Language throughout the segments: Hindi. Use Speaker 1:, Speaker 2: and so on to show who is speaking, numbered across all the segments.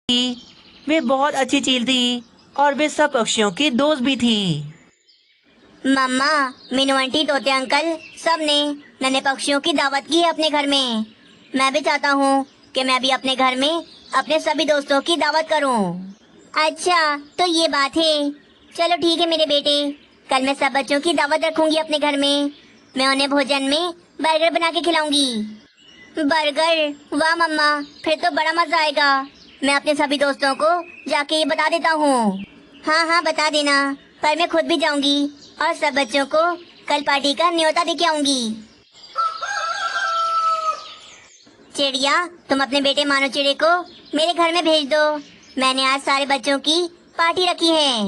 Speaker 1: वे बहुत अच्छी चील थी और वे सब पक्षियों की दोस्त भी थी।
Speaker 2: मम्मा, मीनू आंटी, तोते अंकल सब ने नन्हे पक्षियों की दावत की है अपने घर में। मैं भी चाहता हूँ कि मैं भी अपने घर में अपने सभी दोस्तों की दावत करूँ। अच्छा, तो ये बात है। चलो ठीक है मेरे बेटे, कल मैं सब बच्चों की दावत रखूंगी अपने घर में। मैं उन्हें भोजन में बर्गर बना के खिलाऊंगी। बर्गर? वाह मम्मा, फिर तो बड़ा मजा आएगा। मैं अपने सभी दोस्तों को जाके ये बता देता हूँ। हाँ हाँ, बता देना, पर मैं खुद भी जाऊंगी और सब बच्चों को कल पार्टी का न्योता दे के आऊंगी। चिड़िया, तुम अपने बेटे मानो चिड़े को मेरे घर में भेज दो। मैंने आज सारे बच्चों की पार्टी रखी है।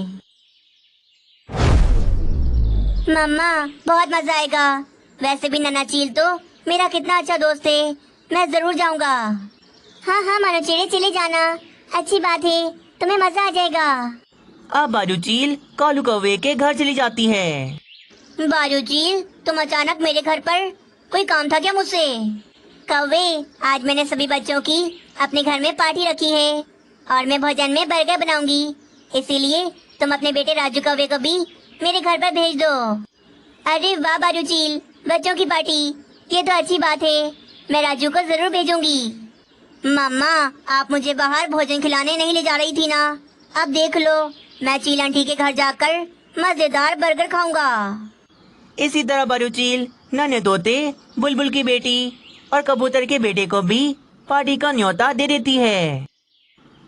Speaker 2: मम्मा, बहुत मजा आएगा। वैसे भी नन्हा चील तो मेरा कितना अच्छा दोस्त है। मैं जरूर जाऊंगा। हाँ हाँ मानो चिड़े, चले जाना, अच्छी बात है, तुम्हें मजा आ जाएगा।
Speaker 1: अब बाजू चील कालू कौवे के घर चली जाती है।
Speaker 2: बाजू चील, तुम अचानक मेरे घर पर, कोई काम था क्या मुझसे? कौवे, आज मैंने सभी बच्चों की अपने घर में पार्टी रखी है और मैं भोजन में बर्गर बनाऊंगी। इसीलिए तुम अपने बेटे राजू कौवे को भी मेरे घर पर भेज दो। अरे वाह बाजू चील, बच्चों की पार्टी, ये तो अच्छी बात है। मैं राजू को जरूर भेजूंगी। मम्मा, आप मुझे बाहर भोजन खिलाने नहीं ले जा रही थी ना? अब देख लो, मैं चील आंटी के घर जाकर मजेदार बर्गर खाऊंगा।
Speaker 1: इसी तरह बाजू चील नन्हे तोते, बुलबुल की बेटी और कबूतर के बेटे को भी पार्टी का न्योता दे देती है।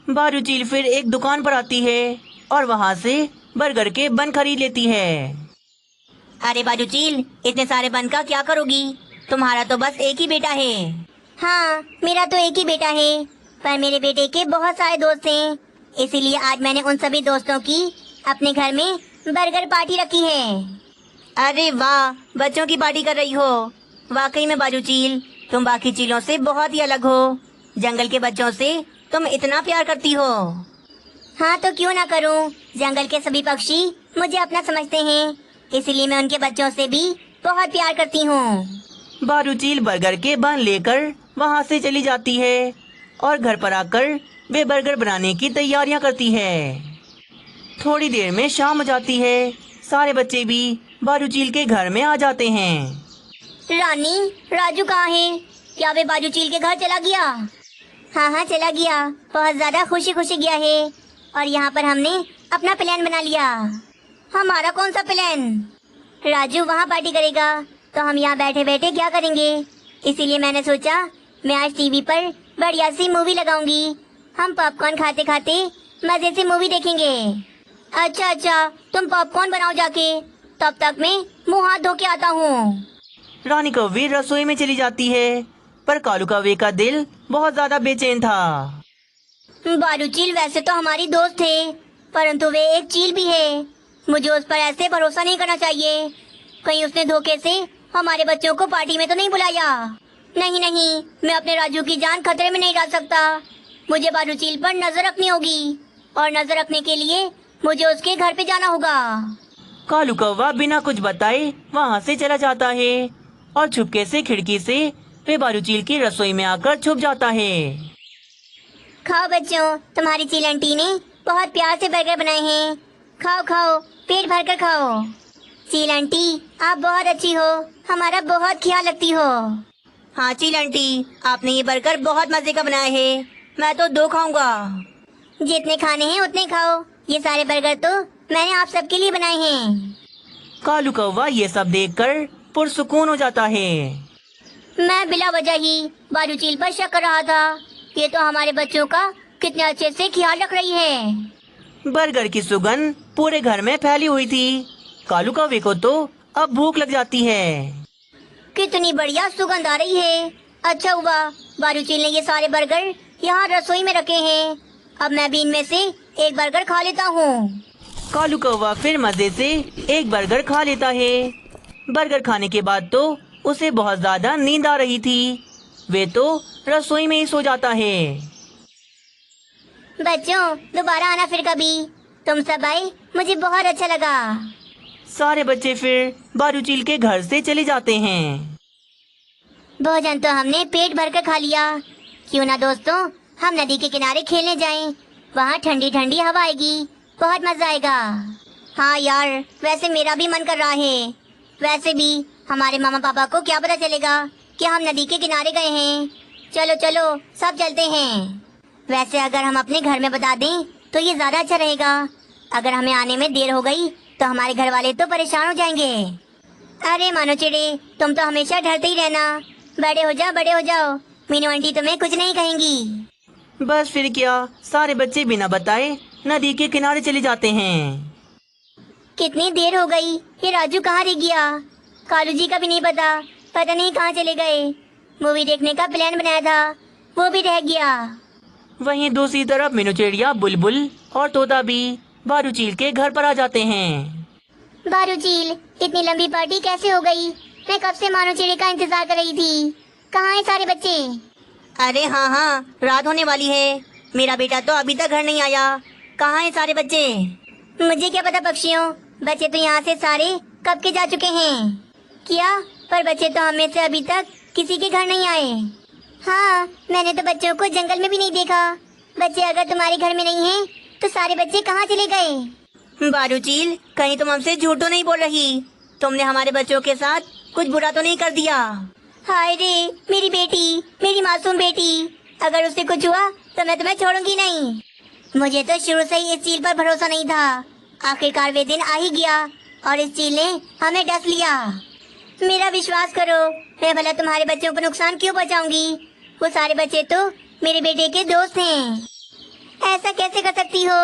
Speaker 1: बाजू चील फिर एक दुकान पर आती है और वहाँ से बर्गर के बन खरीद लेती है।
Speaker 2: अरे बाजू चील, इतने सारे बन का क्या करोगी? तुम्हारा तो बस एक ही बेटा है। हाँ, मेरा तो एक ही बेटा है, पर मेरे बेटे के बहुत सारे दोस्त हैं। इसीलिए आज मैंने उन सभी दोस्तों की अपने घर में बर्गर पार्टी रखी है।
Speaker 1: अरे वाह, बच्चों की पार्टी कर रही हो। वाकई में बाजू चील, तुम बाकी चीलों से बहुत ही अलग हो। जंगल के बच्चों से तुम इतना प्यार करती हो।
Speaker 2: हाँ तो क्यों ना करूँ, जंगल के सभी पक्षी मुझे अपना समझते हैं, इसीलिए मैं उनके बच्चों से भी बहुत प्यार करती हूँ।
Speaker 1: बाजू चील बर्गर के बन लेकर वहाँ से चली जाती है और घर पर आकर वे बर्गर बनाने की तैयारियां करती है। थोड़ी देर में शाम हो जाती है। सारे बच्चे भी बाजू चील के घर में आ जाते हैं।
Speaker 2: रानी, राजू कहाँ है? क्या वे बाजू चील के घर चला गया? हाँ हाँ, चला गया, बहुत ज्यादा खुशी खुशी गया है। और यहाँ पर हमने अपना प्लान बना लिया। हमारा कौन सा प्लान? राजू वहाँ पार्टी करेगा तो हम यहाँ बैठे बैठे क्या करेंगे? इसीलिए मैंने सोचा मैं आज टीवी पर बढ़िया सी मूवी लगाऊंगी। हम पॉपकॉर्न खाते खाते मजे से मूवी देखेंगे। अच्छा अच्छा, तुम पॉपकॉर्न बनाओ जाके, तब तक मैं मुँह हाथ धो के आता हूँ।
Speaker 1: रानी कौवे रसोई में चली जाती है, पर कालू कौवे का दिल बहुत ज्यादा बेचैन था।
Speaker 2: बाजू चील वैसे तो हमारी दोस्त है, परंतु वे एक चील भी है। मुझे उस पर ऐसे भरोसा नहीं करना चाहिए। कहीं उसने धोखे से हमारे बच्चों को पार्टी में तो नहीं बुलाया? नहीं नहीं, मैं अपने राजू की जान खतरे में नहीं डाल सकता। मुझे बाजू चील पर नजर रखनी होगी और नजर रखने के लिए मुझे उसके घर पे जाना होगा।
Speaker 1: कालू कौवा बिना कुछ बताए वहाँ से चला जाता है और छुपके से खिड़की से वे बाजू चील की रसोई में आकर छुप जाता है।
Speaker 2: खाओ बच्चों, तुम्हारी चील आंटी ने बहुत प्यार से बर्गर बनाए हैं। खाओ खाओ, पेट भर कर खाओ। चील आंटी, आप बहुत अच्छी हो, हमारा बहुत ख्याल रखती हो।
Speaker 1: हाँ चील आंटी, आपने ये बर्गर बहुत मजे का बनाया है। मैं तो 2 खाऊंगा।
Speaker 2: जितने खाने हैं उतने खाओ, ये सारे बर्गर तो मैंने आप सबके लिए बनाए हैं।
Speaker 1: कालू कौवा ये सब देखकर पुरसुकून हो जाता है।
Speaker 2: मैं बिला वजह ही बाजू चील पर शक कर रहा था। ये तो हमारे बच्चों का कितने अच्छे से ख्याल रख रही है।
Speaker 1: बर्गर की सुगंध पूरे घर में फैली हुई थी। कालू कौवे को तो अब भूख लग जाती है।
Speaker 2: कितनी बढ़िया सुगंध आ रही है। अच्छा हुआ बाजू चील ने ये सारे बर्गर यहाँ रसोई में रखे हैं। अब मैं भी इनमें से एक बर्गर खा लेता हूँ।
Speaker 1: कालू कौवा फिर मजे से एक बर्गर खा लेता है। बर्गर खाने के बाद तो उसे बहुत ज्यादा नींद आ रही थी। वे तो रसोई में ही सो जाता है।
Speaker 2: बच्चों, दोबारा आना फिर कभी। तुम सब आए, मुझे बहुत अच्छा लगा।
Speaker 1: सारे बच्चे फिर बाजू चील के घर से चले जाते हैं।
Speaker 2: भोजन तो हमने पेट भर कर खा लिया। क्यों ना दोस्तों, हम नदी के किनारे खेलने जाएं। वहाँ ठंडी ठंडी हवा आएगी, बहुत मजा आएगा। हाँ यार, वैसे मेरा भी मन कर रहा है। वैसे भी हमारे मामा पापा को क्या पता चलेगा कि हम नदी के किनारे गए हैं। चलो चलो सब चलते हैं। वैसे अगर हम अपने घर में बता दें तो ये ज्यादा अच्छा रहेगा। अगर हमें आने में देर हो गई तो हमारे घर वाले तो परेशान हो जाएंगे। अरे मानो चिड़े, तुम तो हमेशा डरते ही रहना। बड़े हो जाओ, बड़े हो जाओ, मीनू आंटी तुम्हें कुछ नहीं कहेंगी।
Speaker 1: बस फिर क्या, सारे बच्चे बिना बताए नदी के किनारे चले जाते हैं।
Speaker 2: कितनी देर हो गई, ये राजू कहाँ रह गया? कालू जी का भी नहीं पता नहीं कहाँ चले गए। मूवी देखने का प्लान बनाया था, वो भी रह गया।
Speaker 1: वहीं दूसरी तरफ मीनू चिड़िया, बुलबुल और तोता भी बारू चील के घर पर आ जाते हैं।
Speaker 2: बारू चील, इतनी लंबी पार्टी कैसे हो गई? मैं कब से मानो चिड़े का इंतजार कर रही थी। कहाँ हैं सारे बच्चे? अरे हाँ, रात होने वाली है। मेरा बेटा तो अभी तक घर नहीं आया। कहाँ हैं सारे बच्चे? मुझे क्या पता पक्षियों, बच्चे तो यहाँ से सारे कब के जा चुके हैं। क्या? पर बच्चे तो हमें से अभी तक किसी के घर नहीं आए। हाँ, मैंने तो बच्चों को जंगल में भी नहीं देखा। बच्चे अगर तुम्हारे घर में नहीं हैं, तो सारे बच्चे कहाँ चले गए? बारू चील, कहीं तुम हमसे झूठ तो नहीं बोल रही? तुमने हमारे बच्चों के साथ कुछ बुरा तो नहीं कर दिया? हाय रे, मेरी बेटी, मेरी मासूम बेटी, अगर उससे कुछ हुआ तो मैं तुम्हें छोड़ूंगी नहीं। मुझे तो शुरू से ही इस चील पर भरोसा नहीं था। आखिरकार वे दिन आ ही गया और इस चील ने हमें डस लिया। मेरा विश्वास करो, मैं भला तुम्हारे बच्चों को नुकसान क्यों पहुंचाऊंगी? वो सारे बच्चे तो मेरे बेटे के दोस्त हैं। ऐसा कैसे कर सकती हो?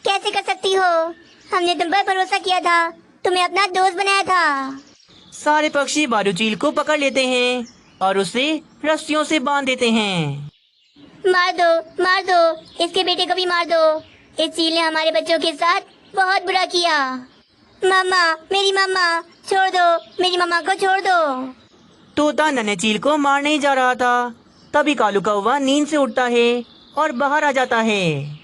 Speaker 2: कैसे कर सकती हो? हमने तुम पर भरोसा किया था, तुम्हें अपना दोस्त बनाया था।
Speaker 1: सारे पक्षी बारू चील को पकड़ लेते हैं और उसे रस्सियों से बांध देते हैं।
Speaker 2: मार दो, इसके बेटे को भी मार दो। इस चील ने हमारे बच्चों के साथ बहुत बुरा किया। मामा, मेरी मामा, छोड़ दो, मेरी मामा को छोड़ दो।
Speaker 1: तोता नन्हे चील को मारने ही जा रहा था, तभी कालू कौवा नींद से उठता है और बाहर आ जाता है।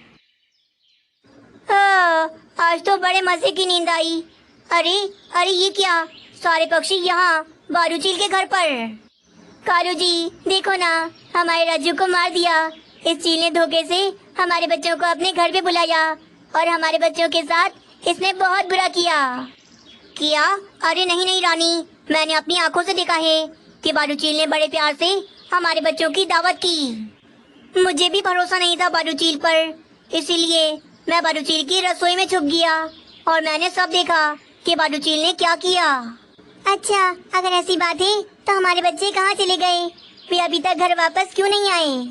Speaker 2: आज तो बड़े मजे की नींद आई। अरे ये क्या? सारे पक्षी यहाँ बारू चील के घर पर। कालू जी, देखो ना, हमारे राजू को मार दिया। इस चील ने धोखे से हमारे बच्चों को अपने घर पे बुलाया और हमारे बच्चों के साथ इसने बहुत बुरा किया। अरे नहीं रानी, मैंने अपनी आंखों से देखा है कि बारू चील ने बड़े प्यार से हमारे बच्चों की दावत की। मुझे भी भरोसा नहीं था बारू चील पर, इसीलिए मैं बारू चील की रसोई में छुप गया और मैंने सब देखा कि बारू चील ने क्या किया। अच्छा, अगर ऐसी बात है तो हमारे बच्चे कहाँ चले गए? वे अभी तक घर वापस क्यों नहीं आए?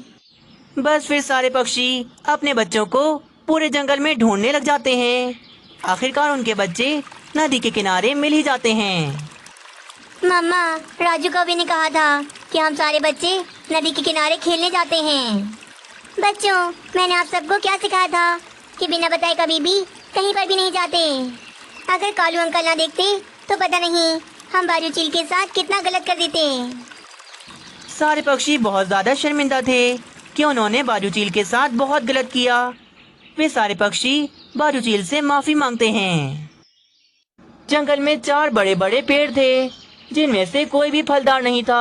Speaker 1: बस फिर सारे पक्षी अपने बच्चों को पूरे जंगल में ढूंढने लग जाते हैं। आखिरकार उनके बच्चे नदी के किनारे मिल ही जाते हैं।
Speaker 2: मम्मा, राजू कवि ने कहा था कि हम सारे बच्चे नदी के किनारे खेलने जाते हैं। बच्चों, मैंने आप सबको क्या सिखाया था कि बिना बताए कभी भी कहीं पर भी नहीं जाते। अगर कालू अंकल ना देखते तो पता नहीं हम बारू चील के साथ कितना गलत कर देते।
Speaker 1: सारे पक्षी बहुत ज्यादा शर्मिंदा थे कि उन्होंने बारू चील के साथ बहुत गलत किया। वे सारे पक्षी बारू चील से माफी मांगते हैं। जंगल में 4 बड़े बड़े पेड़ थे, जिनमें से कोई भी फलदार नहीं था।